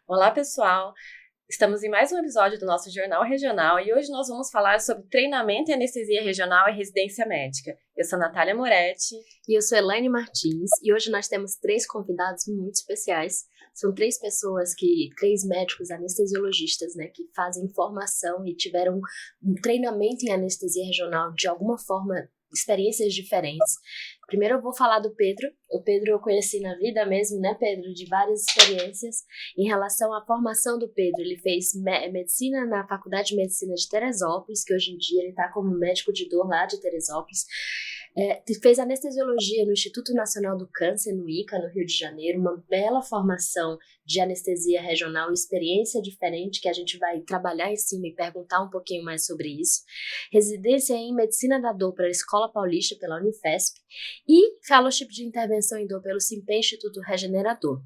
Olá, pessoal! Estamos em mais um episódio do nosso Jornal Regional e hoje nós vamos falar sobre treinamento em anestesia regional e residência médica. Eu sou Natália Moretti. E eu sou Elaine Martins e hoje nós temos 3 convidados muito especiais. São 3 3 médicos anestesiologistas, né, que fazem formação e tiveram um treinamento em anestesia regional de alguma forma, experiências diferentes. Primeiro eu vou falar do Pedro. O Pedro eu conheci na vida mesmo, né, Pedro? De várias experiências. Em relação à formação do Pedro, ele fez medicina na Faculdade de Medicina de Teresópolis, que hoje em dia ele está como médico de dor lá de Teresópolis. Fez anestesiologia no Instituto Nacional do Câncer, no INCA, no Rio de Janeiro, uma bela formação de anestesia regional, experiência diferente que a gente vai trabalhar em cima e perguntar um pouquinho mais sobre isso. Residência em Medicina da Dor pela Escola Paulista, pela Unifesp, e Fellowship de Intervenção em Dor pelo Simpem Instituto Regenerador.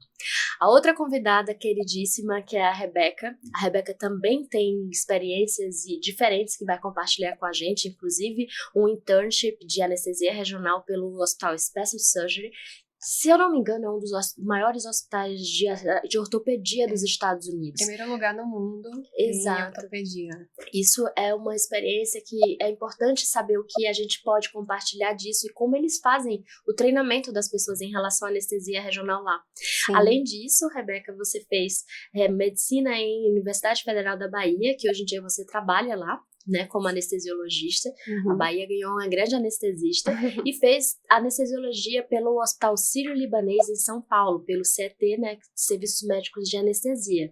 A outra convidada queridíssima, que é a Rebeca. A Rebeca também tem experiências diferentes que vai compartilhar com a gente, inclusive um internship de anestesia regional pelo Hospital Special Surgery. Se eu não me engano, é um dos maiores hospitais de ortopedia dos Estados Unidos. Primeiro lugar no mundo. Exato. Em ortopedia. Isso é uma experiência que é importante saber o que a gente pode compartilhar disso e como eles fazem o treinamento das pessoas em relação à anestesia regional lá. Sim. Além disso, Rebeca, você fez medicina em Universidade Federal da Bahia, que hoje em dia você trabalha lá, né, como anestesiologista. A Bahia ganhou uma grande anestesista e fez anestesiologia pelo Hospital Sírio-Libanês em São Paulo, pelo CET, né, Serviços Médicos de Anestesia.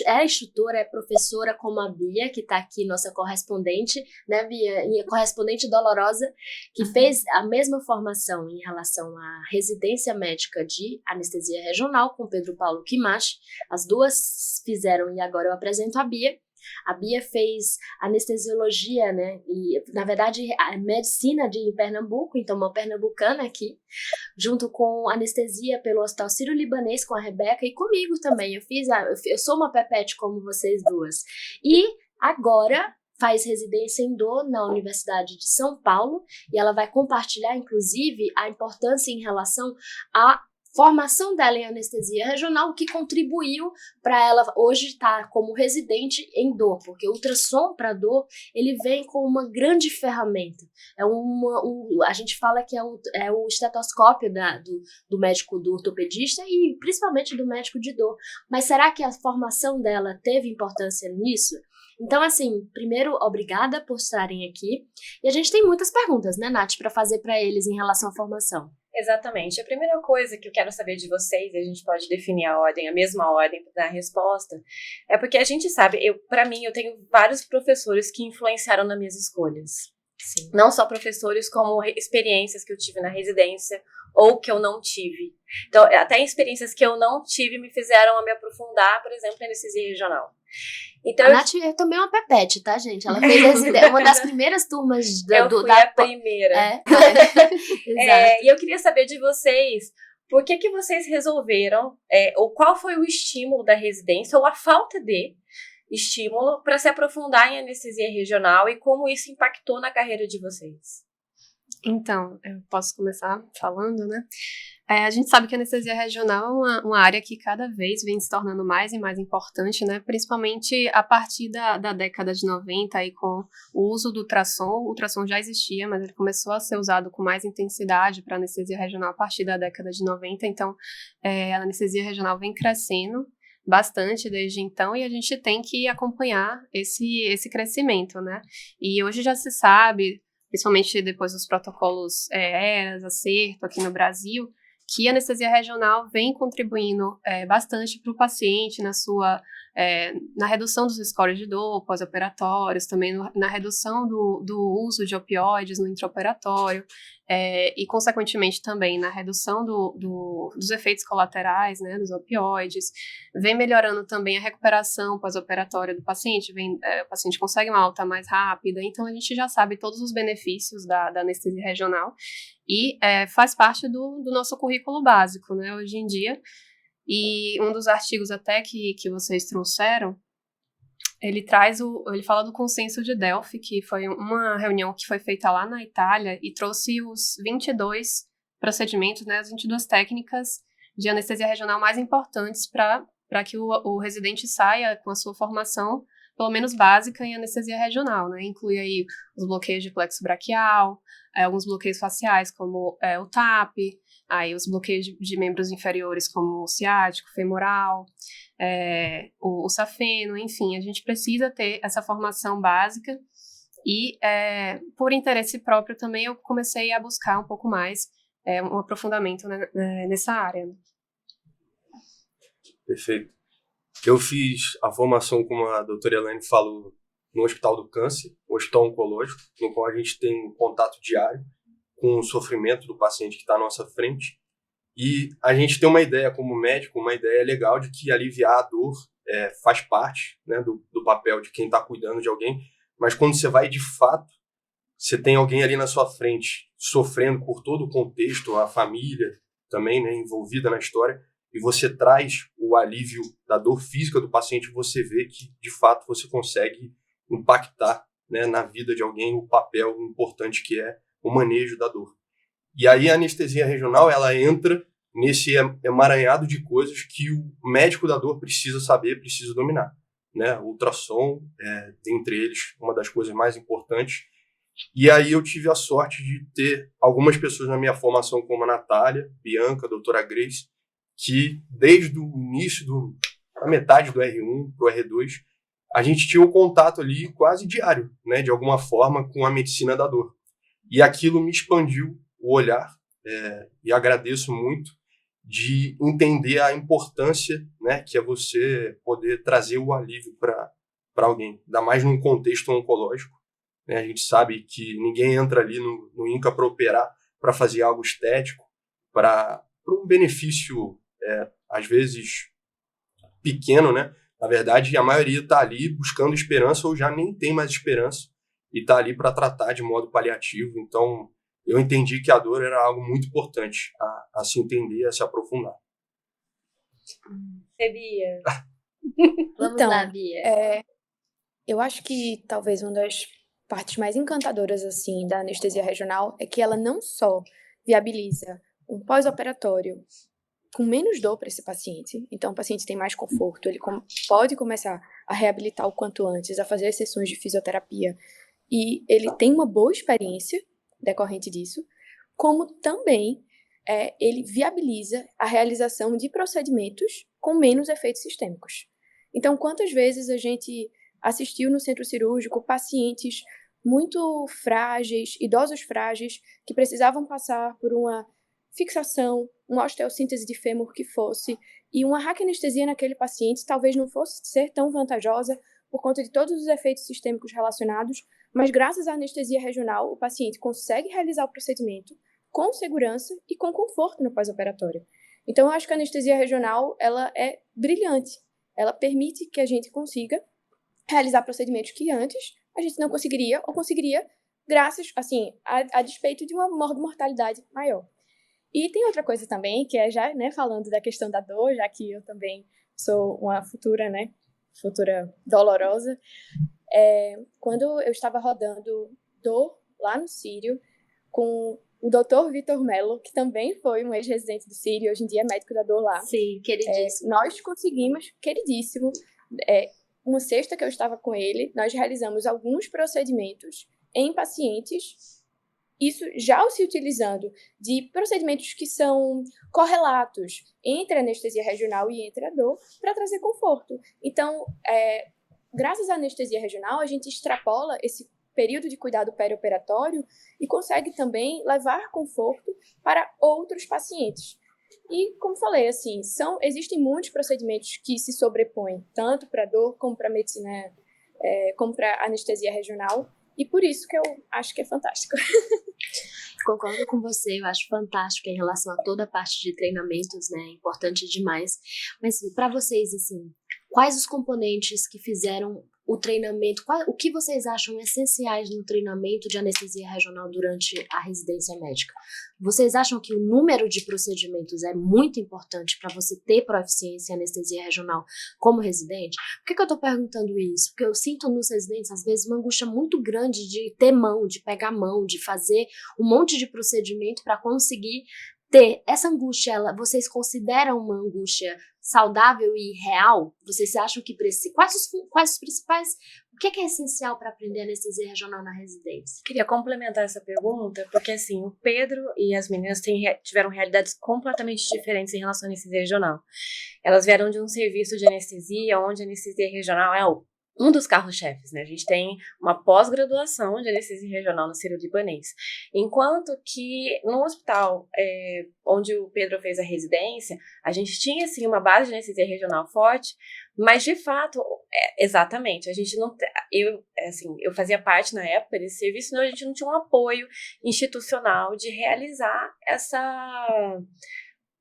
É instrutora, é professora como a Bia, que está aqui, nossa correspondente, né, Bia, e correspondente dolorosa, que fez a mesma formação em relação à residência médica de anestesia regional com Pedro Paulo Kimachi. As duas fizeram e agora eu apresento a Bia. A Bia fez anestesiologia, né, e na verdade a medicina em Pernambuco, então uma pernambucana aqui, junto com anestesia pelo Hospital Sírio-Libanês com a Rebeca e comigo também. Eu sou uma pepete como vocês duas. E agora faz residência em dor na Universidade de São Paulo e ela vai compartilhar, inclusive, a importância em relação a formação dela em anestesia regional, que contribuiu para ela hoje estar como residente em dor, porque o ultrassom para dor, ele vem com uma grande ferramenta. A gente fala que é o estetoscópio do médico, do ortopedista e principalmente do médico de dor. Mas será que a formação dela teve importância nisso? Então, assim, primeiro, obrigada por estarem aqui. E a gente tem muitas perguntas, né, Nath, para fazer para eles em relação à formação. Exatamente. A primeira coisa que eu quero saber de vocês, e a gente pode definir a mesma ordem para dar a resposta, é porque a gente sabe, para mim, eu tenho vários professores que influenciaram nas minhas escolhas. Sim. Não só professores, como experiências que eu tive na residência ou que eu não tive. Então, até experiências que eu não tive me fizeram me aprofundar, por exemplo, na anestesia regional. Então, a Nath é também uma pepete, tá, gente? Ela fez uma das primeiras turmas a primeira. Exato. E eu queria saber de vocês, por que vocês resolveram, ou qual foi o estímulo da residência, ou a falta de estímulo para se aprofundar em anestesia regional e como isso impactou na carreira de vocês? Então, eu posso começar falando, né? A gente sabe que a anestesia regional é uma área que cada vez vem se tornando mais e mais importante, né? Principalmente a partir da década de 90, aí com o uso do ultrassom. O ultrassom já existia, mas ele começou a ser usado com mais intensidade para anestesia regional a partir da década de 90. Então, a anestesia regional vem crescendo bastante desde então, e a gente tem que acompanhar esse crescimento, né? E hoje já se sabe, principalmente depois dos protocolos ERAS, ACERTO aqui no Brasil, que a anestesia regional vem contribuindo bastante para o paciente na redução dos scores de dor pós-operatórios, também na redução do uso de opioides no intraoperatório, e, consequentemente, também na redução dos efeitos colaterais, né, dos opioides. Vem melhorando também a recuperação pós-operatória do paciente, o paciente consegue uma alta mais rápida, então a gente já sabe todos os benefícios da anestesia regional e faz parte do nosso currículo básico, né, hoje em dia. E um dos artigos até que vocês trouxeram, ele fala do consenso de Delphi, que foi uma reunião que foi feita lá na Itália e trouxe os 22 procedimentos, né, as 22 técnicas de anestesia regional mais importantes para para que o residente saia com a sua formação, pelo menos básica, em anestesia regional, né? Inclui aí os bloqueios de plexo braquial, alguns bloqueios faciais, como o TAP, aí os bloqueios de membros inferiores, como o ciático, femoral, o safeno, enfim, a gente precisa ter essa formação básica e, por interesse próprio também, eu comecei a buscar um pouco mais um aprofundamento, né, nessa área. Perfeito. Eu fiz a formação, como a doutora Elaine falou, no Hospital do Câncer, um hospital oncológico, no qual a gente tem contato diário com o sofrimento do paciente que está à nossa frente. E a gente tem uma ideia, como médico, uma ideia legal de que aliviar a dor faz parte, né, do papel de quem está cuidando de alguém. Mas quando você vai de fato, você tem alguém ali na sua frente sofrendo por todo o contexto, a família também, né, envolvida na história, e você traz o alívio da dor física do paciente, você vê que, de fato, você consegue impactar, né, na vida de alguém o papel importante que é o manejo da dor. E aí a anestesia regional, ela entra nesse emaranhado de coisas que o médico da dor precisa saber, precisa dominar, né? O ultrassom, dentre eles, uma das coisas mais importantes. E aí eu tive a sorte de ter algumas pessoas na minha formação, como a Natália, Bianca, a doutora Grace, que desde o início, da metade do R1 para o R2, a gente tinha um contato ali quase diário, né, de alguma forma, com a medicina da dor. E aquilo me expandiu o olhar, e agradeço muito, de entender a importância, né, que é você poder trazer o alívio para alguém, ainda mais num contexto oncológico. Né, a gente sabe que ninguém entra ali no INCA para operar, para fazer algo estético, para um benefício, às vezes, pequeno, né? Na verdade, a maioria está ali buscando esperança ou já nem tem mais esperança e está ali para tratar de modo paliativo. Então, eu entendi que a dor era algo muito importante a se entender, a se aprofundar. Bia? Vamos lá, Bia. Eu acho que talvez uma das partes mais encantadoras assim da anestesia regional é que ela não só viabiliza um pós-operatório com menos dor para esse paciente, então o paciente tem mais conforto, ele pode começar a reabilitar o quanto antes, a fazer as sessões de fisioterapia, e ele tem uma boa experiência decorrente disso, como também ele viabiliza a realização de procedimentos com menos efeitos sistêmicos. Então, quantas vezes a gente assistiu no centro cirúrgico pacientes muito frágeis, idosos frágeis, que precisavam passar por uma fixação, uma osteossíntese de fêmur que fosse, e uma raquianestesia naquele paciente talvez não fosse ser tão vantajosa por conta de todos os efeitos sistêmicos relacionados, mas graças à anestesia regional, o paciente consegue realizar o procedimento com segurança e com conforto no pós-operatório. Então, eu acho que a anestesia regional, ela é brilhante. Ela permite que a gente consiga realizar procedimentos que antes a gente não conseguiria, ou conseguiria graças, assim, a despeito de uma mortalidade maior. E tem outra coisa também, que é já, né, falando da questão da dor, já que eu também sou uma futura dolorosa. Quando eu estava rodando dor lá no Sírio, com o Dr. Vitor Mello, que também foi um ex-residente do Sírio, hoje em dia é médico da dor lá. Sim, queridíssimo. Nós conseguimos, queridíssimo, uma sexta que eu estava com ele, nós realizamos alguns procedimentos em pacientes, isso já se utilizando de procedimentos que são correlatos entre a anestesia regional e entre a dor, para trazer conforto. Então, graças à anestesia regional, a gente extrapola esse período de cuidado perioperatório e consegue também levar conforto para outros pacientes. E, como falei, assim, existem muitos procedimentos que se sobrepõem, tanto para dor como para medicina, como para anestesia regional, e por isso que eu acho que é fantástico. Concordo com você, eu acho fantástico em relação a toda a parte de treinamentos, né, importante demais. Mas para vocês, assim, quais os componentes que fizeram o treinamento, o que vocês acham essenciais no treinamento de anestesia regional durante a residência médica? Vocês acham que o número de procedimentos é muito importante para você ter proficiência em anestesia regional como residente? Por que eu estou perguntando isso? Porque eu sinto nos residentes, às vezes, uma angústia muito grande de ter mão, de pegar mão, de fazer um monte de procedimento para conseguir ter essa angústia, vocês consideram uma angústia saudável e real? Vocês acham que quais os principais, o que é essencial para aprender anestesia regional na residência? Queria complementar essa pergunta, porque assim, o Pedro e as meninas tiveram realidades completamente diferentes em relação à anestesia regional. Elas vieram de um serviço de anestesia, onde a anestesia regional é um dos carros-chefes, né? A gente tem uma pós-graduação de anestesia regional no Sírio-Libanês. Enquanto que no hospital onde o Pedro fez a residência, a gente tinha, sim, uma base de anestesia regional forte, mas, de fato, exatamente, a gente não... Eu fazia parte, na época, desse serviço, então a gente não tinha um apoio institucional de realizar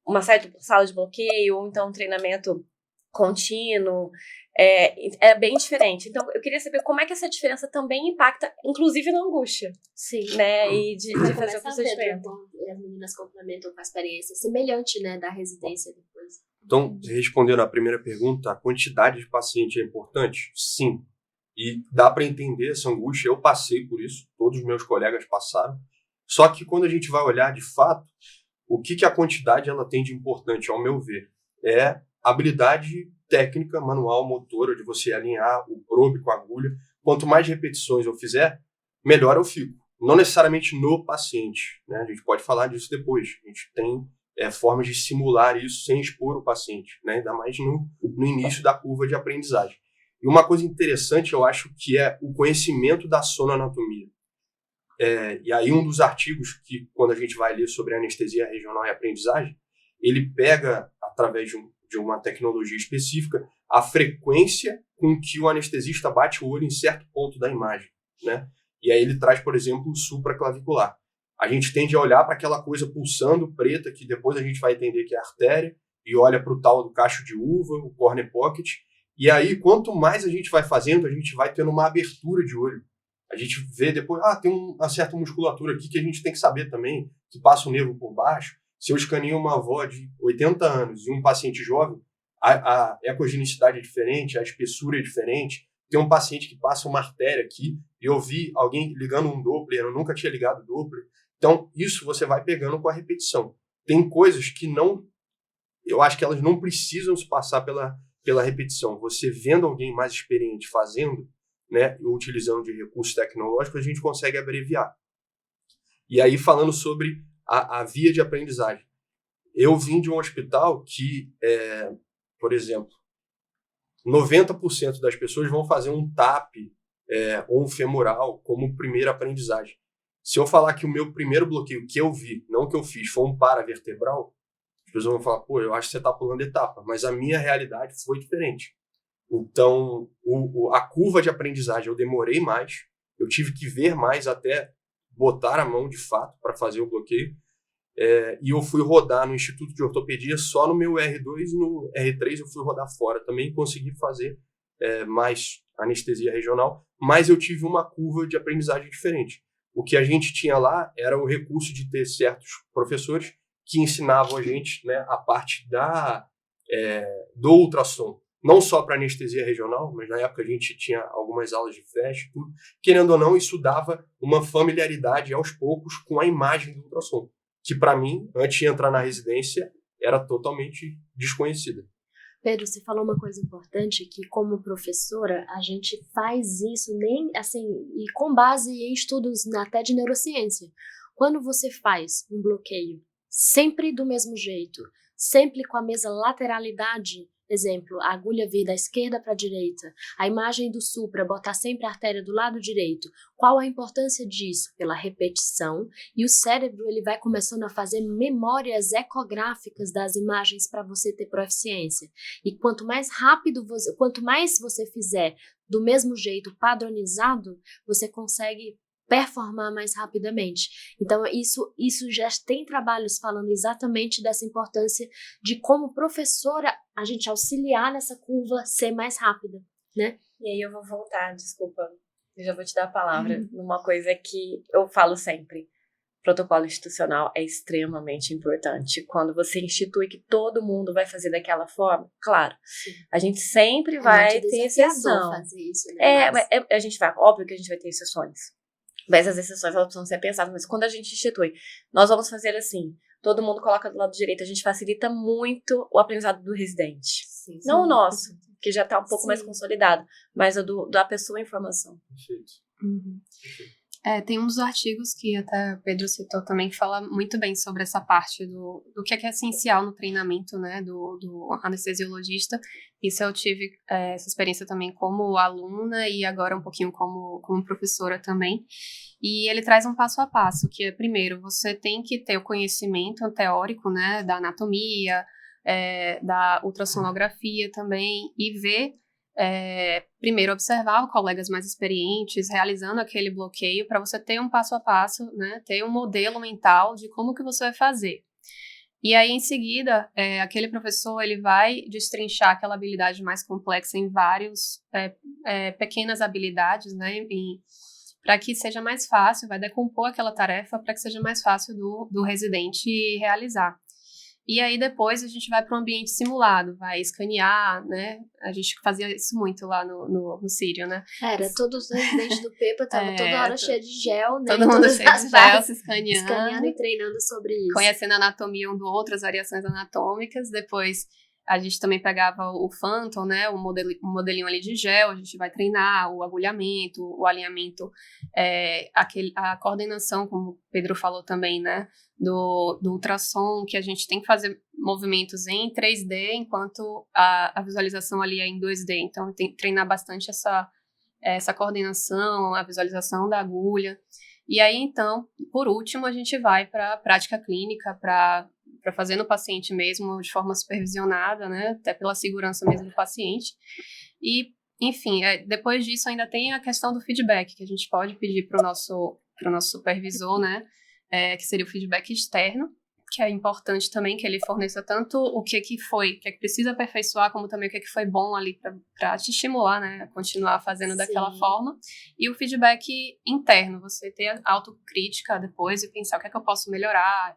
uma sala de bloqueio, ou então um treinamento contínuo. É bem diferente. Então, eu queria saber como é que essa diferença também impacta, inclusive na angústia. Sim. Né? E de fazer o procedimento. As meninas complementam com a experiência semelhante, né, da residência depois. Então, respondendo à primeira pergunta, a quantidade de paciente é importante? Sim. E dá para entender essa angústia. Eu passei por isso, todos os meus colegas passaram. Só que quando a gente vai olhar de fato, o que a quantidade ela tem de importante, ao meu ver, é habilidade técnica, manual, motora, de você alinhar o probe com a agulha. Quanto mais repetições eu fizer, melhor eu fico. Não necessariamente no paciente, né? A gente pode falar disso depois. A gente tem formas de simular isso sem expor o paciente, né? Ainda mais no início da curva de aprendizagem. E uma coisa interessante, eu acho, que é o conhecimento da sonoanatomia. E aí um dos artigos que, quando a gente vai ler sobre anestesia regional e aprendizagem, ele pega, através de uma tecnologia específica, a frequência com que o anestesista bate o olho em certo ponto da imagem, né? E aí ele traz, por exemplo, o supraclavicular. A gente tende a olhar para aquela coisa pulsando preta, que depois a gente vai entender que é artéria, e olha para o tal do cacho de uva, o corner pocket, e aí quanto mais a gente vai fazendo, a gente vai tendo uma abertura de olho. A gente vê depois, tem uma certa musculatura aqui que a gente tem que saber também, que passa o nervo por baixo. Se eu escaneio uma avó de 80 anos e um paciente jovem, a ecogenicidade é diferente, a espessura é diferente. Tem um paciente que passa uma artéria aqui, e eu vi alguém ligando um Doppler, eu nunca tinha ligado o Doppler. Então, isso você vai pegando com a repetição. Tem coisas que eu acho que elas não precisam se passar pela repetição. Você vendo alguém mais experiente fazendo, né, utilizando de recursos tecnológicos, a gente consegue abreviar. E aí, falando sobre a via de aprendizagem. Eu vim de um hospital que, por exemplo, 90% das pessoas vão fazer um TAP ou um femoral como primeira aprendizagem. Se eu falar que o meu primeiro bloqueio que eu vi, não que eu fiz, foi um paravertebral, as pessoas vão falar, eu acho que você está pulando etapa, mas a minha realidade foi diferente. Então, a curva de aprendizagem eu demorei mais, eu tive que ver mais até botar a mão de fato para fazer o bloqueio, e eu fui rodar no Instituto de Ortopedia só no meu R2 e no R3 eu fui rodar fora também, consegui fazer mais anestesia regional, mas eu tive uma curva de aprendizagem diferente. O que a gente tinha lá era o recurso de ter certos professores que ensinavam a gente, né, a parte do ultrassom, não só para anestesia regional, mas na época a gente tinha algumas aulas de flash, tudo. Querendo ou não, isso dava uma familiaridade aos poucos com a imagem do ultrassom, que para mim, antes de entrar na residência, era totalmente desconhecida. Pedro, você falou uma coisa importante, que como professora, a gente faz isso nem assim, e com base em estudos até de neurociência. Quando você faz um bloqueio sempre do mesmo jeito, sempre com a mesma lateralidade, exemplo, a agulha vir da esquerda para a direita, a imagem do supra, botar sempre a artéria do lado direito. Qual a importância disso? Pela repetição, e o cérebro ele vai começando a fazer memórias ecográficas das imagens para você ter proficiência. E quanto mais você fizer do mesmo jeito, padronizado, você consegue performar mais rapidamente. Então, isso já tem trabalhos falando exatamente dessa importância de como professora a gente auxiliar nessa curva ser mais rápida, né? E aí eu vou voltar, desculpa, eu já vou te dar a palavra, numa coisa que eu falo sempre. Protocolo institucional é extremamente importante. Quando você institui que todo mundo vai fazer daquela forma, claro, sim, a gente sempre vai ter exceção. Fazer isso, né? A gente vai, óbvio que a gente vai ter exceções. Mas as exceções elas precisam ser pensadas. Mas quando a gente institui, nós vamos fazer assim, todo mundo coloca do lado direito. A gente facilita muito o aprendizado do residente. Sim, Não o nosso, que já está um pouco Sim. mais consolidado, mas da pessoa em formação. Perfeito. Uhum. Tem uns artigos que até o Pedro citou também, que fala muito bem sobre essa parte do que é essencial no treinamento, né, do anestesiologista. Isso eu tive essa experiência também como aluna e agora um pouquinho como professora também. E ele traz um passo a passo, que é, primeiro, você tem que ter o conhecimento teórico, né, da anatomia, da ultrassonografia também, e ver, primeiro, observar colegas mais experientes realizando aquele bloqueio para você ter um passo a passo, né, ter um modelo mental de como que você vai fazer. E aí, em seguida, aquele professor ele vai destrinchar aquela habilidade mais complexa em vários pequenas habilidades, né, para que seja mais fácil, vai decompor aquela tarefa para que seja mais fácil do residente realizar. E aí depois a gente vai para um ambiente simulado, vai escanear, né? A gente fazia isso muito lá no Sírio, né? Era, todos os residentes do PEPA estavam toda hora cheio de gel, né? Todo mundo cheio de gel, se escaneando e treinando sobre isso. Conhecendo a anatomia um do outro, as variações anatômicas. Depois a gente também pegava o Phantom, né? O modelinho ali de gel, a gente vai treinar o agulhamento, o alinhamento, a coordenação, como o Pedro falou também, né? Do ultrassom, que a gente tem que fazer movimentos em 3D, enquanto a visualização ali é em 2D. Então, tem que treinar bastante essa coordenação, a visualização da agulha. E aí, então, por último, a gente vai para a prática clínica, para fazer no paciente mesmo, de forma supervisionada, né, até pela segurança mesmo do paciente. E, enfim, depois disso ainda tem a questão do feedback, que a gente pode pedir para o nosso supervisor, né, que seria o feedback externo, que é importante também que ele forneça tanto o que precisa aperfeiçoar, como também o que foi bom ali para te estimular, né, a continuar fazendo daquela forma. E o feedback interno, você ter a autocrítica depois e pensar o que é que eu posso melhorar.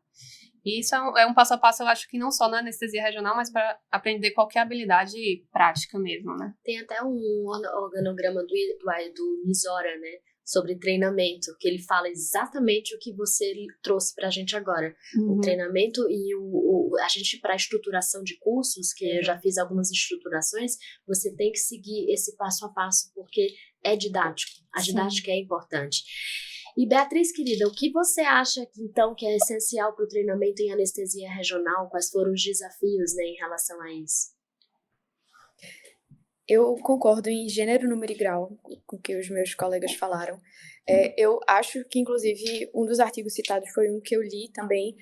E isso é um passo a passo, eu acho que não só na anestesia regional, mas para aprender qualquer habilidade prática mesmo, né? Tem até um organograma do Nizora, né? Sobre treinamento, que ele fala exatamente o que você trouxe pra gente agora. Uhum. O treinamento e a gente, para estruturação de cursos, que eu já fiz algumas estruturações, você tem que seguir esse passo a passo, porque é didático. A didática é importante. E Beatriz, querida, o que você acha, então, que é essencial para o treinamento em anestesia regional? Quais foram os desafios, né, em relação a isso? Eu concordo em gênero, número e grau com o que os meus colegas falaram. Eu acho que, inclusive, um dos artigos citados foi um que eu li também,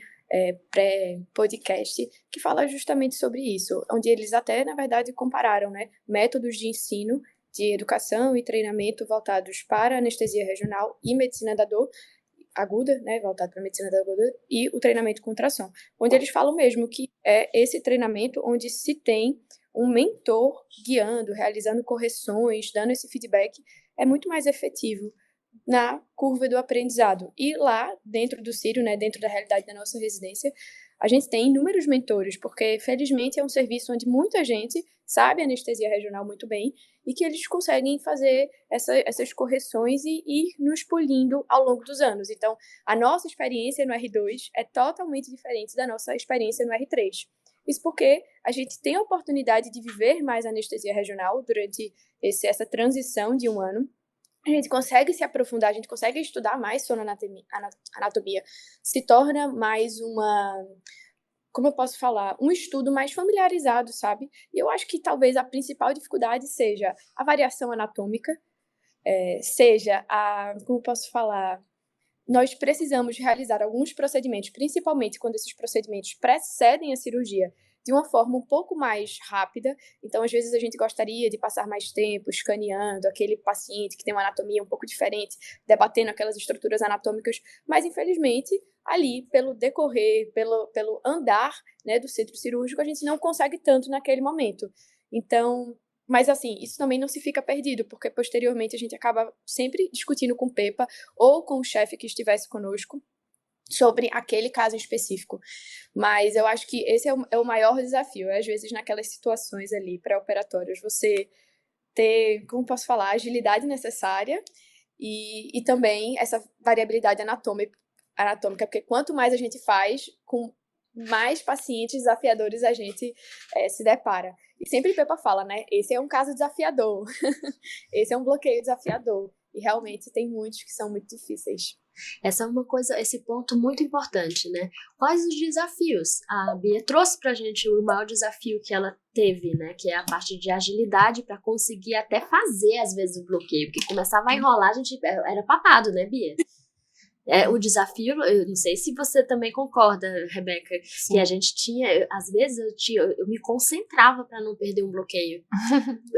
pré-podcast, que fala justamente sobre isso, onde eles até, na verdade, compararam, né, métodos de ensino, de educação e treinamento voltados para anestesia regional e medicina da dor aguda, né, voltado para a medicina da aguda, e o treinamento com ultrassom, onde eles falam mesmo que é esse treinamento onde se tem um mentor guiando, realizando correções, dando esse feedback, é muito mais efetivo na curva do aprendizado. E lá, dentro do Sírio, né, dentro da realidade da nossa residência, a gente tem inúmeros mentores, porque, felizmente, é um serviço onde muita gente sabe anestesia regional muito bem e que eles conseguem fazer essas correções e ir nos polindo ao longo dos anos. Então, a nossa experiência no R2 é totalmente diferente da nossa experiência no R3. Isso porque a gente tem a oportunidade de viver mais anestesia regional durante essa transição de um ano. A gente consegue se aprofundar, a gente consegue estudar mais sobre anatomia. Se torna mais como eu posso falar, um estudo mais familiarizado, sabe? E eu acho que talvez a principal dificuldade seja a variação anatômica, seja como eu posso falar, nós precisamos realizar alguns procedimentos, principalmente quando esses procedimentos precedem a cirurgia, de uma forma um pouco mais rápida. Então, às vezes, a gente gostaria de passar mais tempo escaneando aquele paciente que tem uma anatomia um pouco diferente, debatendo aquelas estruturas anatômicas, mas, infelizmente, ali, pelo decorrer, pelo andar, né, do centro cirúrgico, a gente não consegue tanto naquele momento. Então, mas assim, isso também não se fica perdido, porque posteriormente a gente acaba sempre discutindo com o PEPA ou com o chefe que estivesse conosco sobre aquele caso específico. Mas eu acho que esse é o maior desafio, às vezes naquelas situações ali pré-operatórias, você ter, como posso falar, a agilidade necessária e também essa variabilidade anatômica, porque quanto mais a gente faz, com mais pacientes desafiadores a gente se depara. E sempre Pepa fala, né? Esse é um caso desafiador. Esse é um bloqueio desafiador. E realmente tem muitos que são muito difíceis. Essa é uma coisa, esse ponto muito importante, né? Quais os desafios? A Bia trouxe pra gente o maior desafio que ela teve, né? Que é a parte de agilidade para conseguir até fazer, às vezes, o bloqueio. Porque começava a enrolar, a gente era papado, né, Bia? O desafio, eu não sei se você também concorda, Rebeca, Sim. que a gente tinha, às vezes eu me concentrava para não perder um bloqueio.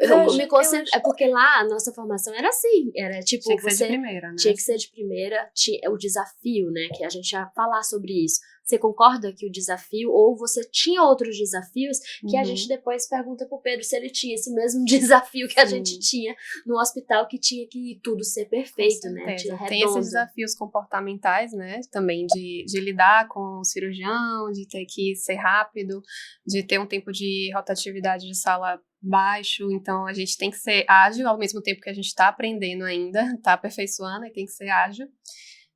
É porque lá a nossa formação era assim, era tipo, tinha que ser de primeira, né? Tinha que ser de primeira, o desafio, né, que a gente ia falar sobre isso. Você concorda que o desafio, ou você tinha outros desafios, que a gente depois pergunta pro Pedro se ele tinha esse mesmo desafio que a gente tinha no hospital, que tinha que tudo ser perfeito, né? Tem esses desafios comportamentais, né? Também de lidar com o cirurgião, de ter que ser rápido, de ter um tempo de rotatividade de sala baixo. Então, a gente tem que ser ágil ao mesmo tempo que a gente está aprendendo ainda, está aperfeiçoando e tem que ser ágil.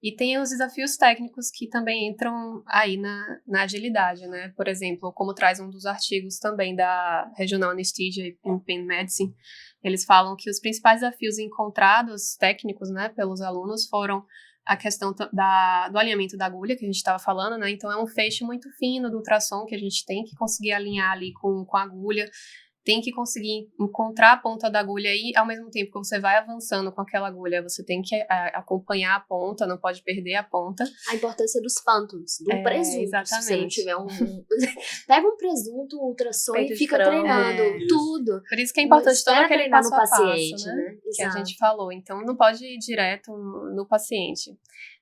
E tem os desafios técnicos que também entram aí na agilidade, né? Por exemplo, como traz um dos artigos também da Regional Anesthesia in Pain Medicine, eles falam que os principais desafios encontrados técnicos, né, pelos alunos foram a questão do alinhamento da agulha, que a gente estava falando, né? Então, é um feixe muito fino do ultrassom que a gente tem que conseguir alinhar ali com a agulha. Tem que conseguir encontrar a ponta da agulha e, ao mesmo tempo que você vai avançando com aquela agulha, você tem que acompanhar a ponta, não pode perder a ponta. A importância dos phantoms, do presunto. Exatamente. Se você não tiver pega um presunto, ultrassom e fica treinando tudo. Por isso que é importante todo aquele passo a passo, paciente, né? Que a gente falou. Então, não pode ir direto no paciente.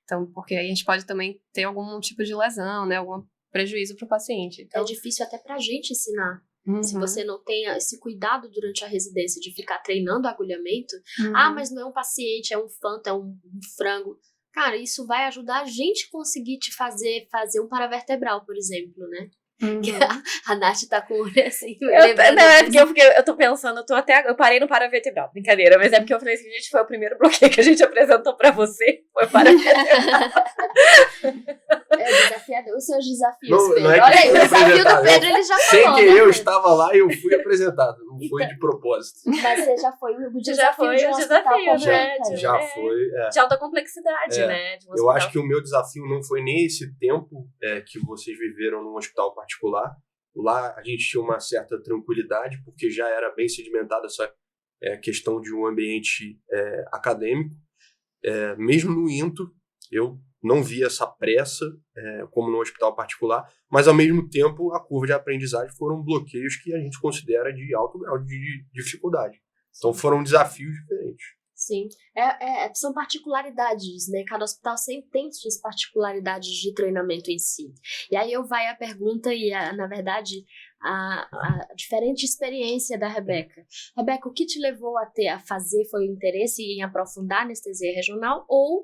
Então, porque aí a gente pode também ter algum tipo de lesão, né? Algum prejuízo para o paciente. Então, é difícil até pra gente ensinar. Se você não tem esse cuidado durante a residência de ficar treinando agulhamento, mas não é um paciente, é um fanto, é um frango. Cara, isso vai ajudar a gente conseguir te fazer um paravertebral, por exemplo, né? A Nath tá com o olho assim. Eu tô pensando, eu parei no paravertebral, brincadeira, mas é porque eu falei assim, gente, foi o primeiro bloqueio que a gente apresentou pra você, foi paravertebral. É desafiador, os seus desafios, Pedro. Não Olha aí, o desafio do Pedro ele já falou. Sem querer, né, eu estava lá e eu fui apresentado, não foi de propósito. Mas você já foi o desafio já foi de um o hospital desafio, né? completo. Já foi. De alta complexidade, né? De um eu acho que o meu desafio não foi nem esse tempo que vocês viveram num hospital particular. Lá a gente tinha uma certa tranquilidade, porque já era bem sedimentada essa questão de um ambiente acadêmico. Mesmo no INTO, eu não via essa pressa, como no hospital particular, mas ao mesmo tempo a curva de aprendizagem foram bloqueios que a gente considera de alto grau de dificuldade. Então foram desafios diferentes. Sim, são particularidades, né? Cada hospital sempre tem suas particularidades de treinamento em si. E aí vai a pergunta e, na verdade, a diferente experiência da Rebeca. Rebeca, o que te levou a fazer foi o interesse em aprofundar a anestesia regional ou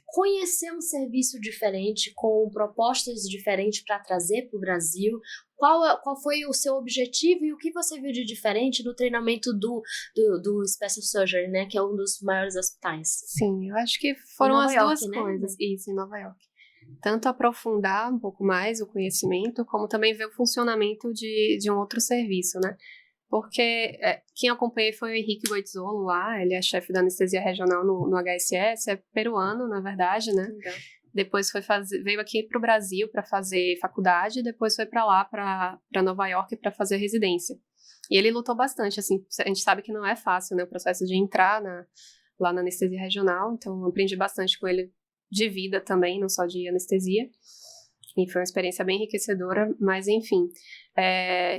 conhecer um serviço diferente, com propostas diferentes para trazer para o Brasil? Qual foi o seu objetivo e o que você viu de diferente no treinamento do Special Surgery, né? Que é um dos maiores hospitais. Sim, eu acho que foram as duas coisas. Né? Isso, em Nova York. Tanto aprofundar um pouco mais o conhecimento, como também ver o funcionamento de um outro serviço, né? Porque quem acompanhei foi o Henrique Goitzolo lá, ele é chefe da anestesia regional no HSS, é peruano, na verdade, né? Legal. Depois veio aqui para o Brasil para fazer faculdade, depois foi para lá, para Nova York, para fazer residência. E ele lutou bastante, assim, a gente sabe que não é fácil, né, o processo de entrar lá na anestesia regional, então eu aprendi bastante com ele de vida também, não só de anestesia. E foi uma experiência bem enriquecedora, mas enfim.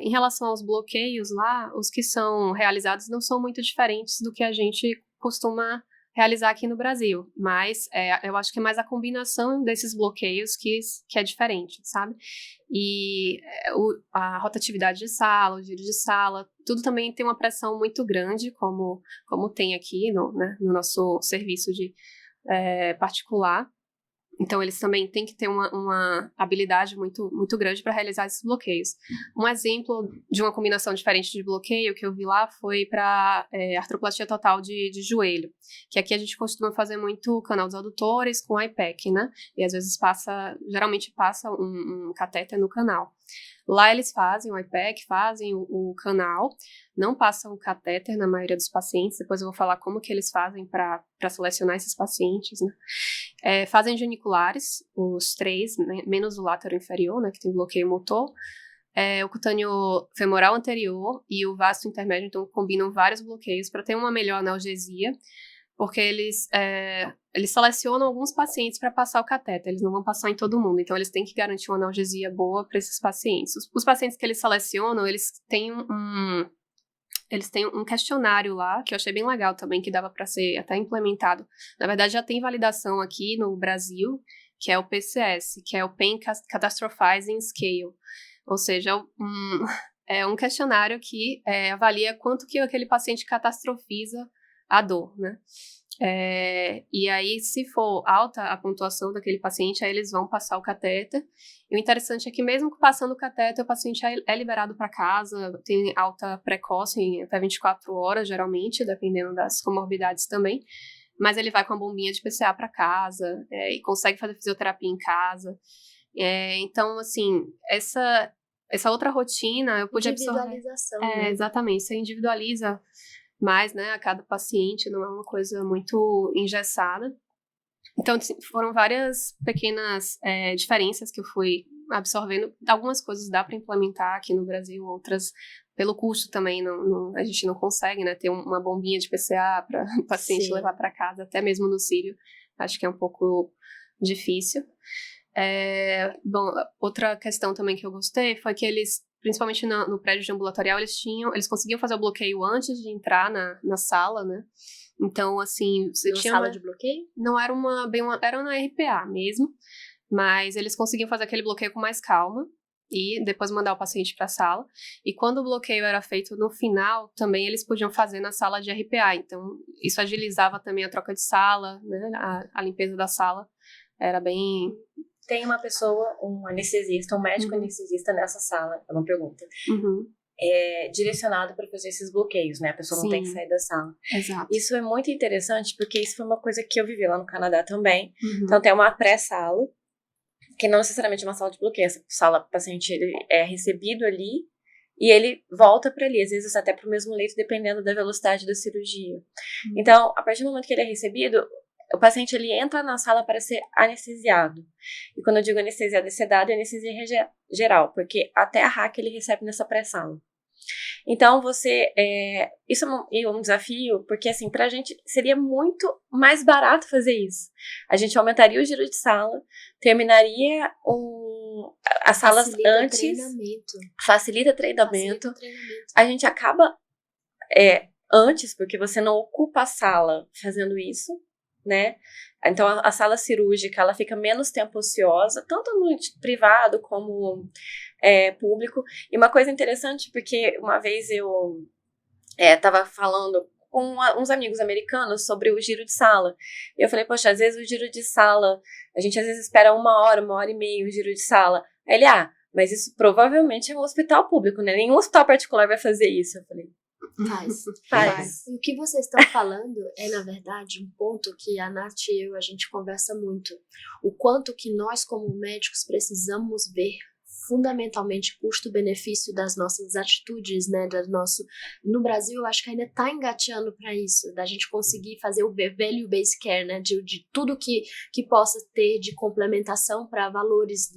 Em relação aos bloqueios lá, os que são realizados não são muito diferentes do que a gente costuma realizar aqui no Brasil, mas eu acho que é mais a combinação desses bloqueios que é diferente, sabe? E a rotatividade de sala, o giro de sala, tudo também tem uma pressão muito grande, como tem aqui no nosso serviço de particular. Então, eles também têm que ter uma habilidade muito, muito grande para realizar esses bloqueios. Um exemplo de uma combinação diferente de bloqueio que eu vi lá foi para artroplastia total de joelho, que aqui a gente costuma fazer muito canal dos adutores com IPEC, né? E às vezes geralmente passa um catéter no canal. Lá eles fazem o IPEC, fazem o canal, não passam o catéter na maioria dos pacientes, depois eu vou falar como que eles fazem para selecionar esses pacientes, né? Fazem geniculares, os 3, né, menos o látero inferior, né, que tem bloqueio motor, o cutâneo femoral anterior e o vasto intermédio, então combinam vários bloqueios para ter uma melhor analgesia, porque eles selecionam alguns pacientes para passar o catéter, eles não vão passar em todo mundo, então eles têm que garantir uma analgesia boa para esses pacientes. Os pacientes que eles selecionam, eles têm um questionário lá, que eu achei bem legal também, que dava para ser até implementado. Na verdade, já tem validação aqui no Brasil, que é o PCS, que é o Pain Catastrophizing Scale, ou seja, é um questionário que avalia quanto que aquele paciente catastrofiza a dor, né? E aí, se for alta a pontuação daquele paciente, aí eles vão passar o catéter. E o interessante é que mesmo passando o catéter, o paciente é liberado para casa, tem alta precoce em até 24 horas, geralmente, dependendo das comorbidades também. Mas ele vai com a bombinha de PCA para casa e consegue fazer fisioterapia em casa. Então, assim, essa outra rotina eu pude absorver. Individualização, né? Exatamente, você individualiza mais, né, a cada paciente, não é uma coisa muito engessada. Então, foram várias pequenas diferenças que eu fui absorvendo. Algumas coisas dá para implementar aqui no Brasil, outras, pelo custo também, a gente não consegue, né, ter uma bombinha de PCA para o paciente Sim. levar para casa, até mesmo no Sírio. Acho que é um pouco difícil. Bom, outra questão também que eu gostei foi que eles, principalmente no prédio de ambulatorial, eles conseguiam fazer o bloqueio antes de entrar na sala, né? Então, assim, você Uma tinha sala de bloqueio? não era era na RPA mesmo, mas eles conseguiam fazer aquele bloqueio com mais calma e depois mandar o paciente para a sala. E quando o bloqueio era feito no final, também eles podiam fazer na sala de RPA. Então, isso agilizava também a troca de sala, né? A limpeza da sala era bem... Tem uma pessoa, um anestesista, um médico anestesista nessa sala, é uma pergunta, direcionado para fazer esses bloqueios, né? A pessoa não tem que sair da sala. Exato. Isso é muito interessante, porque isso foi uma coisa que eu vivi lá no Canadá também. Então, tem uma pré-sala, que não necessariamente é uma sala de bloqueio. Essa sala, o paciente ele é recebido ali e ele volta para ali, às vezes até para o mesmo leito, dependendo da velocidade da cirurgia. Então, a partir do momento que ele é recebido, o paciente ele entra na sala para ser anestesiado. E quando eu digo anestesiado e sedado, é anestesia geral, porque até a RAC ele recebe nessa pré-sala. Então, isso é um desafio, porque assim, pra gente seria muito mais barato fazer isso. A gente aumentaria o giro de sala, terminaria as salas antes, facilita treinamento. A gente acaba antes, porque você não ocupa a sala fazendo isso, né? Então, a sala cirúrgica, ela fica menos tempo ociosa, tanto no privado como público. E uma coisa interessante, porque uma vez eu estava falando com uns amigos americanos sobre o giro de sala. E eu falei, poxa, às vezes o giro de sala, a gente às vezes espera 1 hora e meia o giro de sala. Aí ele, mas isso provavelmente é um hospital público, né? Nenhum hospital particular vai fazer isso. Eu falei, Faz. O que vocês estão falando é, na verdade, um ponto que a Nath e eu, a gente conversa muito. O quanto que nós, como médicos, precisamos ver fundamentalmente custo-benefício das nossas atitudes, né, no Brasil eu acho que ainda está engateando para isso, da gente conseguir fazer o value-based care, né, de tudo que possa ter de complementação para valores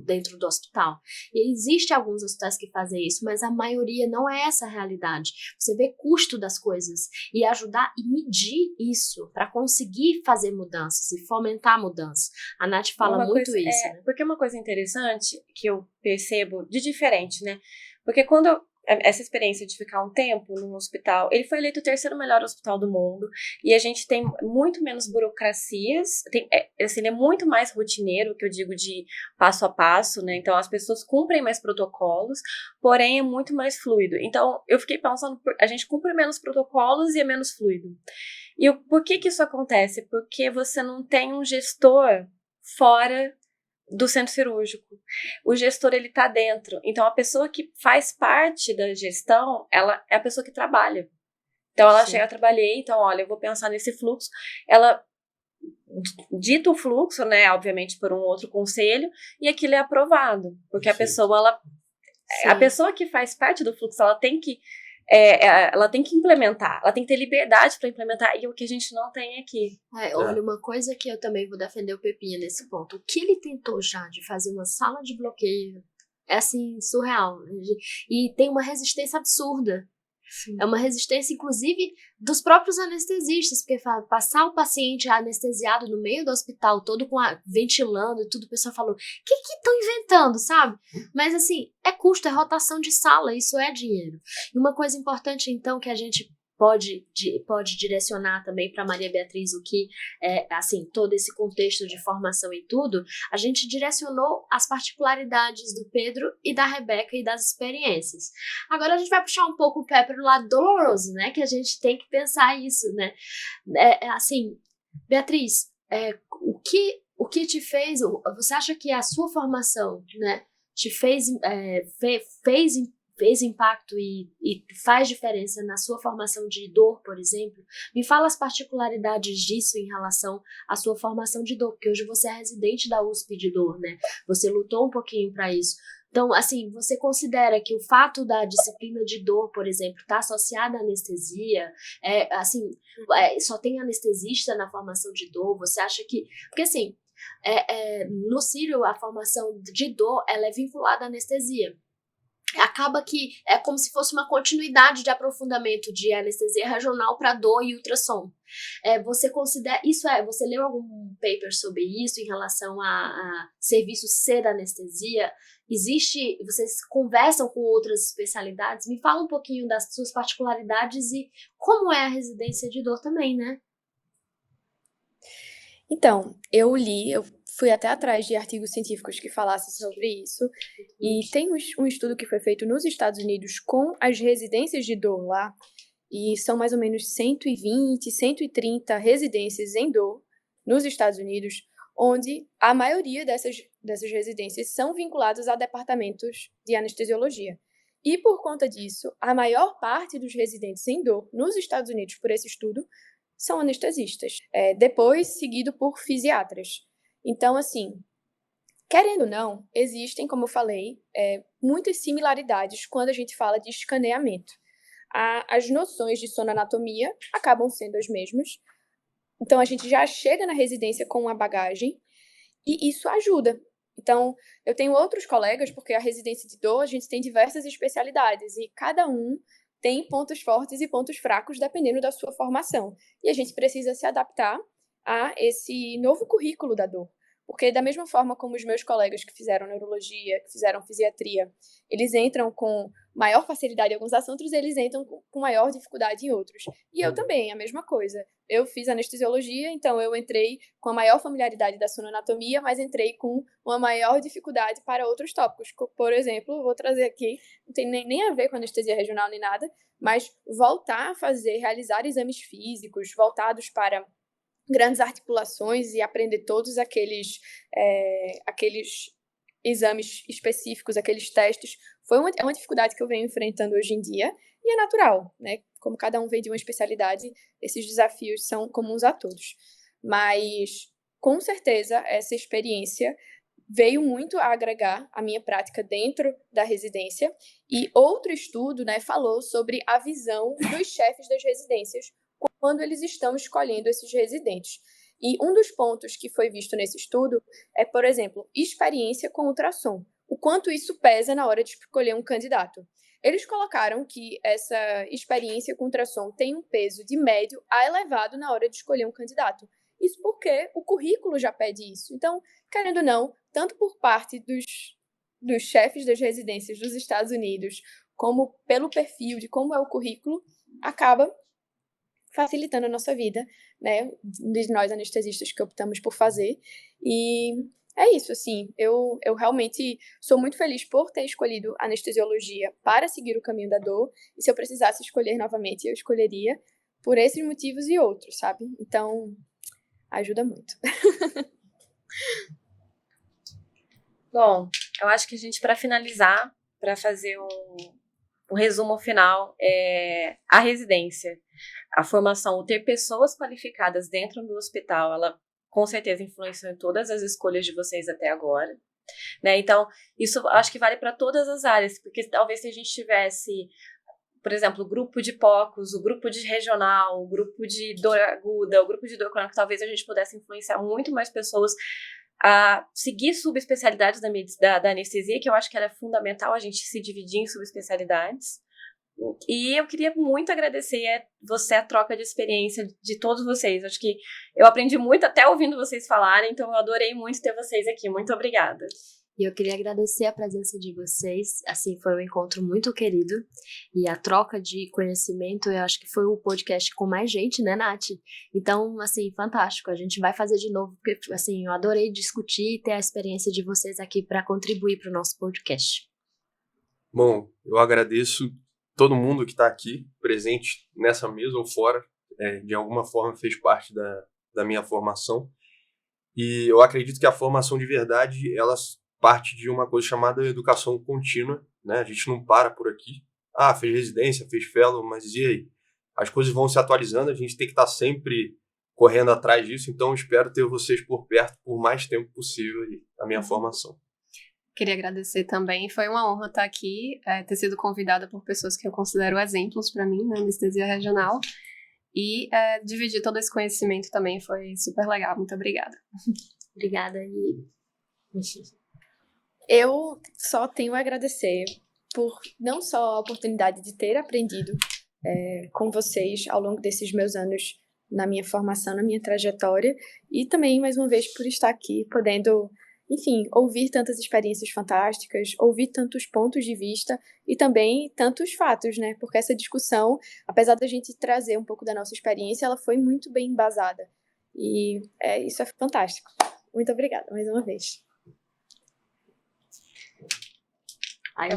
dentro do hospital. E existem alguns hospitais que fazem isso, mas a maioria não é essa a realidade. Você vê custo das coisas e ajudar e medir isso para conseguir fazer mudanças e fomentar mudanças. A Nath fala muito isso. Né? Porque uma coisa interessante que eu percebo de diferente, né? Porque quando essa experiência de ficar um tempo num hospital, ele foi eleito o 3º melhor hospital do mundo, e a gente tem muito menos burocracias, ele é muito mais rotineiro, que eu digo de passo a passo, né? Então as pessoas cumprem mais protocolos, porém é muito mais fluido. Então eu fiquei pensando, a gente cumpre menos protocolos e é menos fluido. E por que isso acontece? Porque você não tem um gestor fora do centro cirúrgico. O gestor, ele tá dentro. Então, a pessoa que faz parte da gestão, ela é a pessoa que trabalha. Então, ela chega, trabalhei, então, olha, eu vou pensar nesse fluxo. Ela dita o fluxo, né, obviamente por um outro conselho, e aquilo é aprovado. Porque a pessoa, a pessoa que faz parte do fluxo, ela tem que implementar, ela tem que ter liberdade para implementar, e o que a gente não tem aqui. Olha, uma coisa que eu também vou defender o Pepinha nesse ponto. O que ele tentou já de fazer uma sala de bloqueio é, assim, surreal. E tem uma resistência absurda. Sim. É uma resistência, inclusive, dos próprios anestesistas, porque passar o paciente anestesiado no meio do hospital, todo ventilando e tudo, o pessoal falou, o que estão inventando, sabe? Mas, assim, é custo, é rotação de sala, isso é dinheiro. E uma coisa importante, então, que a gente pode direcionar também para Maria Beatriz, o que é, assim, todo esse contexto de formação e tudo, a gente direcionou as particularidades do Pedro e da Rebeca e das experiências. Agora a gente vai puxar um pouco o pé para o lado doloroso, né, que a gente tem que pensar isso, né, assim, Beatriz, o que te fez, você acha que a sua formação, né, te fez impacto e faz diferença na sua formação de dor, por exemplo? Me fala as particularidades disso em relação à sua formação de dor, porque hoje você é residente da USP de dor, né? Você lutou um pouquinho para isso. Então, assim, você considera que o fato da disciplina de dor, por exemplo, está associada à anestesia? Só tem anestesista na formação de dor? Você acha que... Porque, assim, no Círio, a formação de dor, ela é vinculada à anestesia. Acaba que é como se fosse uma continuidade de aprofundamento de anestesia regional para dor e ultrassom. Você considera isso? Você leu algum paper sobre isso em relação a serviço C da anestesia? Vocês conversam com outras especialidades? Me fala um pouquinho das suas particularidades e como é a residência de dor também, né? Então, eu fui até atrás de artigos científicos que falassem sobre isso, e tem um estudo que foi feito nos Estados Unidos com as residências de dor lá, e são mais ou menos 120, 130 residências em dor nos Estados Unidos, onde a maioria dessas residências são vinculadas a departamentos de anestesiologia. E por conta disso, a maior parte dos residentes em dor nos Estados Unidos, por esse estudo, são anestesistas, depois seguido por fisiatras. Então, assim, querendo ou não, existem, como eu falei, muitas similaridades quando a gente fala de escaneamento. As noções de sonoanatomia acabam sendo as mesmas, então a gente já chega na residência com uma bagagem, e isso ajuda. Então, eu tenho outros colegas, porque a residência de dor, a gente tem diversas especialidades, e cada um tem pontos fortes e pontos fracos dependendo da sua formação. E a gente precisa se adaptar a esse novo currículo da dor. Porque da mesma forma como os meus colegas que fizeram neurologia, que fizeram fisiatria, eles entram com maior facilidade em alguns assuntos, eles entram com maior dificuldade em outros. E eu também, a mesma coisa. Eu fiz anestesiologia, então eu entrei com a maior familiaridade da sonoanatomia, mas entrei com uma maior dificuldade para outros tópicos. Por exemplo, vou trazer aqui, não tem nem a ver com anestesia regional nem nada, mas voltar a realizar exames físicos voltados para grandes articulações e aprender todos aqueles exames específicos, aqueles testes, é uma dificuldade que eu venho enfrentando hoje em dia, e é natural, né? Como cada um vem de uma especialidade, esses desafios são comuns a todos. Mas, com certeza, essa experiência veio muito a agregar a minha prática dentro da residência, e outro estudo, né, falou sobre a visão dos chefes das residências quando eles estão escolhendo esses residentes. E um dos pontos que foi visto nesse estudo é, por exemplo, experiência com ultrassom. O quanto isso pesa na hora de escolher um candidato. Eles colocaram que essa experiência com ultrassom tem um peso de médio a elevado na hora de escolher um candidato. Isso porque o currículo já pede isso. Então, querendo ou não, tanto por parte dos chefes das residências dos Estados Unidos, como pelo perfil de como é o currículo, acaba facilitando a nossa vida, né, de nós anestesistas que optamos por fazer. E é isso, assim, eu realmente sou muito feliz por ter escolhido anestesiologia para seguir o caminho da dor, e se eu precisasse escolher novamente, eu escolheria por esses motivos e outros, sabe? Então, ajuda muito. Bom, eu acho que a gente, para finalizar, para fazer um resumo final, a residência, a formação, o ter pessoas qualificadas dentro do hospital, ela com certeza influenciou em todas as escolhas de vocês até agora, né? Então, isso acho que vale para todas as áreas, porque talvez se a gente tivesse, por exemplo, o grupo de POCOS, o grupo de regional, o grupo de dor aguda, o grupo de dor crônica, talvez a gente pudesse influenciar muito mais pessoas a seguir subespecialidades da anestesia, que eu acho que ela é fundamental a gente se dividir em subespecialidades. E eu queria muito agradecer a troca de experiência de todos vocês. Acho que eu aprendi muito até ouvindo vocês falarem, então eu adorei muito ter vocês aqui. Muito obrigada. E eu queria agradecer a presença de vocês, assim, foi um encontro muito querido, e a troca de conhecimento, eu acho que foi o podcast com mais gente, né, Nath? Então, assim, fantástico, a gente vai fazer de novo, porque, assim, eu adorei discutir e ter a experiência de vocês aqui para contribuir para o nosso podcast. Bom, eu agradeço todo mundo que está aqui, presente nessa mesa ou fora, de alguma forma fez parte da minha formação, e eu acredito que a formação de verdade, ela parte de uma coisa chamada educação contínua, né? A gente não para por aqui. Fez residência, fez fellow, mas e aí? As coisas vão se atualizando, a gente tem que estar sempre correndo atrás disso, então eu espero ter vocês por perto por mais tempo possível na minha formação. Queria agradecer também, foi uma honra estar aqui, ter sido convidada por pessoas que eu considero exemplos para mim na anestesia regional, e dividir todo esse conhecimento também foi super legal, muito obrigada. Obrigada, e... Eu só tenho a agradecer por não só a oportunidade de ter aprendido com vocês ao longo desses meus anos na minha formação, na minha trajetória, e também, mais uma vez, por estar aqui, podendo, enfim, ouvir tantas experiências fantásticas, ouvir tantos pontos de vista e também tantos fatos, né? Porque essa discussão, apesar da gente trazer um pouco da nossa experiência, ela foi muito bem embasada. E isso é fantástico. Muito obrigada, mais uma vez. Ai,